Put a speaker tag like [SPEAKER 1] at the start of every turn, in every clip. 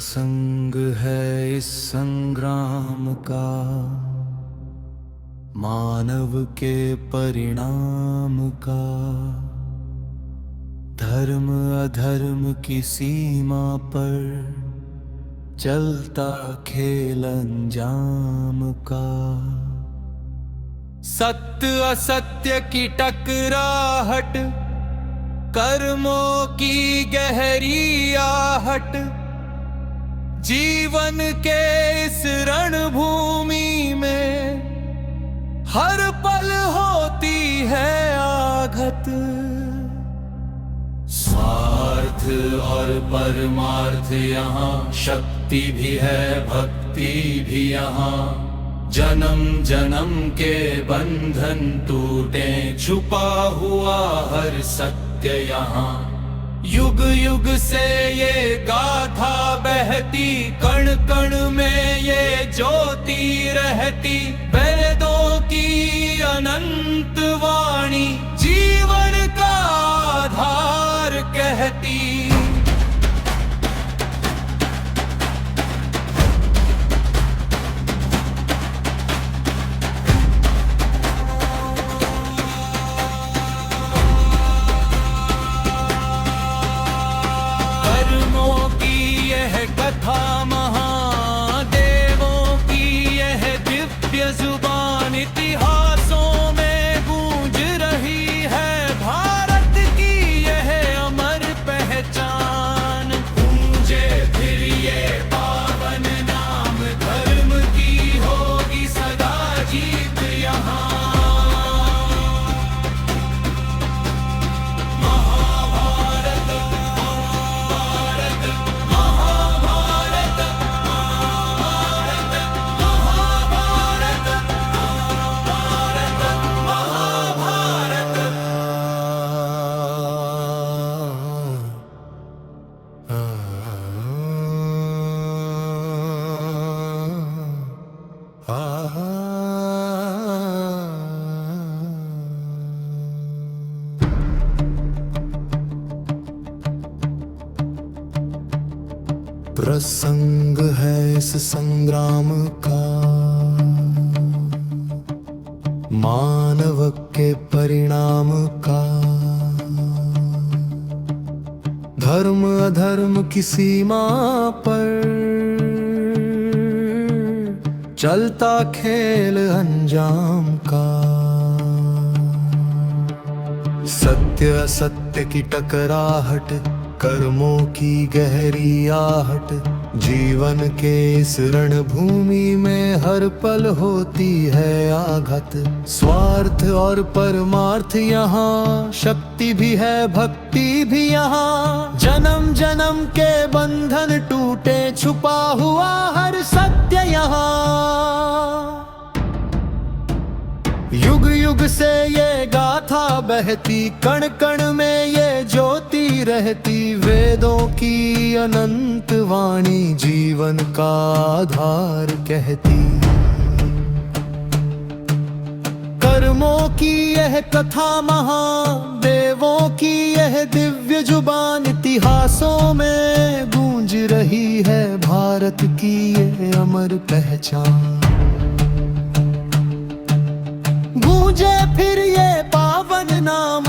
[SPEAKER 1] प्रसंग है इस संग्राम का, मानव के परिणाम का। धर्म अधर्म की सीमा पर चलता खेल अंजाम का। सत्य असत्य की टकराहट, कर्मों की गहरी आहट। जीवन के इस रणभूमि में हर पल होती है आघत। स्वार्थ और परमार्थ यहाँ, शक्ति भी है भक्ति भी यहाँ। जन्म जन्म के बंधन टूटे, छुपा हुआ हर सत्य यहाँ। युग युग से ये गाथा बहती, कण कण में ये ज्योति रहती। वेदों की अनंत वाणी जीवन का आधार कहती। कथा महादेवों की यह दिव्य जुबान, इतिहासों में गूंज रही है। भारत की यह अमर पहचान, गूंजे फिर ये पावन नाम। धर्म की होगी सदा जीत यहाँ। प्रसंग है इस संग्राम का, मानव के परिणाम का। धर्म अधर्म की सीमा पर चलता खेल अंजाम का। सत्य असत्य की टकराहट, कर्मों की गहरी आहट। जीवन के इस रणभूमि में हर पल होती है आघत। स्वार्थ और परमार्थ यहाँ, शक्ति भी है भक्ति भी यहाँ। जन्म जन्म के बंधन टूटे, छुपा हुआ हर सत्य यहाँ। युग युग से ये गाथा बहती, कण कण में ये ज्योति रहती। वेदों की अनंत वाणी जीवन का आधार कहती। कर्मों की यह कथा महादेवों की यह दिव्य जुबान। इतिहासों में गूंज रही है भारत की ये अमर पहचान। गूंजे फिर ये पावन नाम,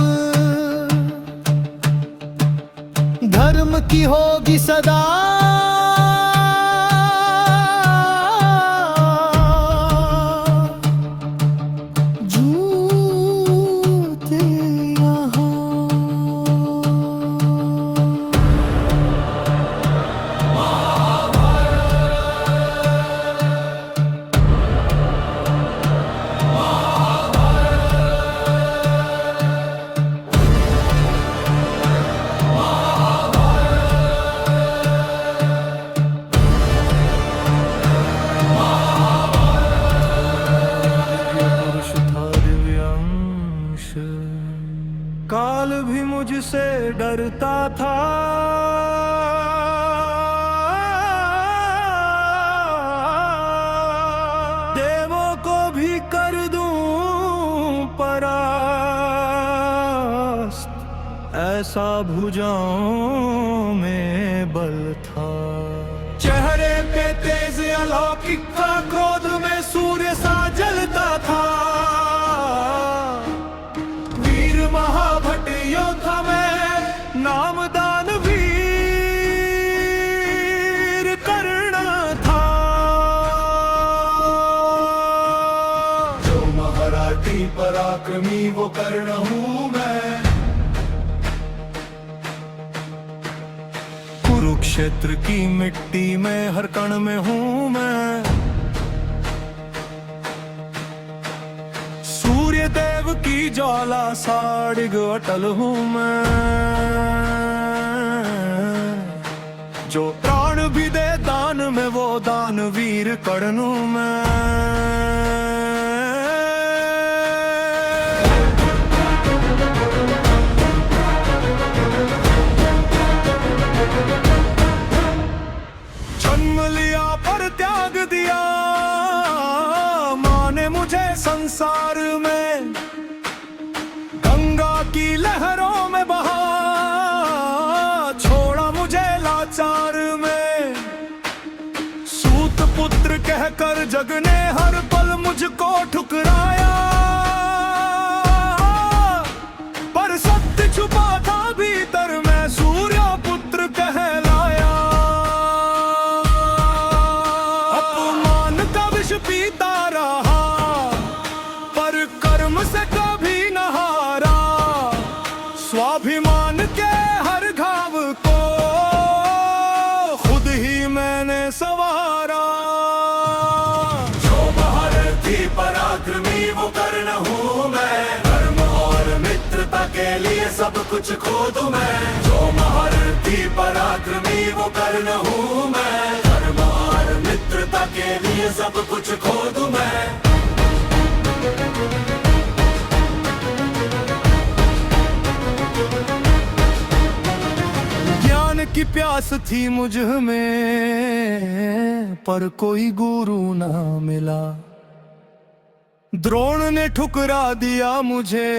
[SPEAKER 1] धर्म की होगी सदा जीत यहाँ। काल भी मुझसे डरता था, देवों को भी कर दूं परास्त। ऐसा भुजाओं में बल था। पराक्रमी वो कर्ण हूँ मैं। कुरुक्षेत्र की मिट्टी में हर कण में हूँ मैं। सूर्य देव की ज्वाला साड़िग अटल हूँ मैं। जो प्राण भी दे दान में वो दानवीर कर्ण हूँ मैं। जन्म लिया पर त्याग दिया माँ ने मुझे संसार में। गंगा की लहरों में बहा छोड़ा मुझे लाचार में। सूत पुत्र कहकर जग ने हर पल मुझको ठुकराया, पर सत्य छुपा था भीतर मैं सूर्य पुत्र कहलाया। अपमान का विष पीता रहा पर कर्म से कभी न हारा। स्वाभिमान के हर घाव को खुद ही मैंने संवारा। जो महारथी पराक्रमी वो कर्ण हूँ मैं। धर्म और मित्रता के लिए सब कुछ खो दूं मैं। जो महारथी पराक्रमी वो कर्ण हूँ मैं। धर्म और मित्रता के लिए सब कुछ खो दूं मैं। ज्ञान की प्यास थी मुझ में पर कोई गुरु ना मिला। द्रोण ने ठुकरा दिया मुझे,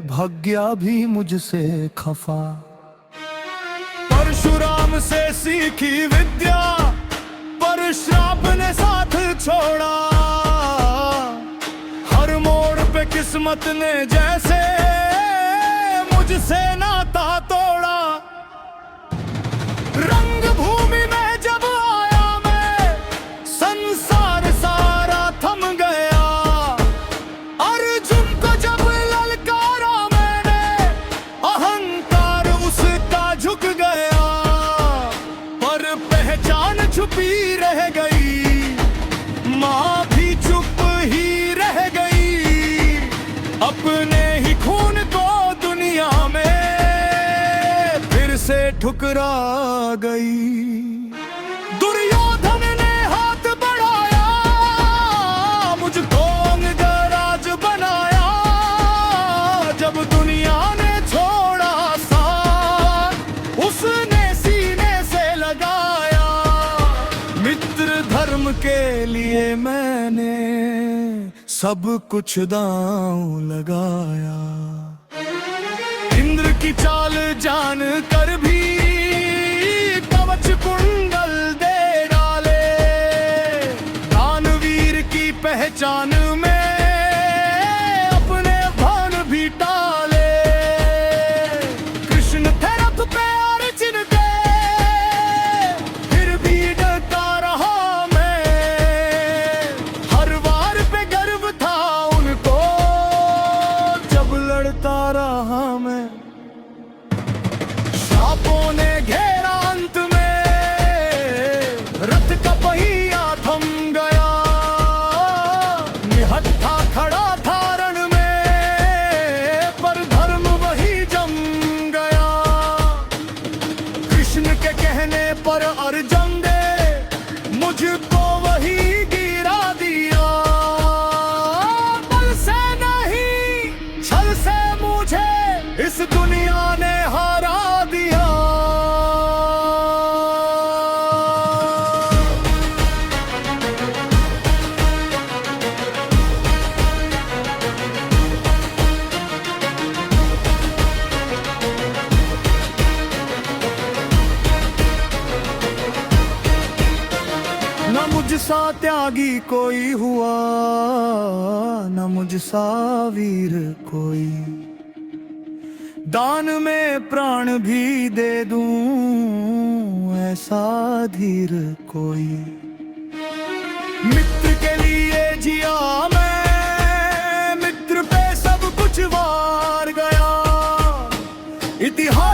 [SPEAKER 1] भाग गया भी मुझसे खफा। परशुराम से सीखी विद्या पर श्राप ने साथ छोड़ा। हर मोड़ पे किस्मत ने जैसे मुझसे नाता तोड़ा। रंग भूमि में जब आया मैं संसार सारा थम गया। अर्जुन को जब ललकारा मैंने अहंकार उसका झुक गया। पर पहचान छुपी रह गई, माँ भी चुप ही रह गई। अपने ही खून को दुनिया में फिर से ठुकरा गई। दुर्योधन ने हाथ बढ़ाया मुझको अंगराज बनाया। जब दुनिया ने छोड़ा साथ उसने सीने से लगाया। मित्र धर्म के लिए मैंने सब कुछ दांव लगाया। इंद्र की चाल जान कर भी कवच कुंडल दे डाले। दानवीर की पहचान में अपने भान भी टाले। कृष्ण थे रथ पे अर्जुन के फिर भी डरता रहा मैं। हर वार पे गर्व था उनको जब लड़ता रहा मैं। श्रापों ने घेरा अंत में रथ का पहिया थम गया। निहत्था खड़ा था रण में पर धर्म वही जम गया। कृष्ण के कहने पर अर्जुन दे मुझको वही गिरा दिया। बल से नहीं छल से मुझे इस दुनिया ने हारा दिया। न मुझसा त्यागी कोई हुआ, न मुझसा वीर कोई। दान में प्राण भी दे दूं ऐसा धीर कोई। मित्र के लिए जिया मैं, मित्र इतिहास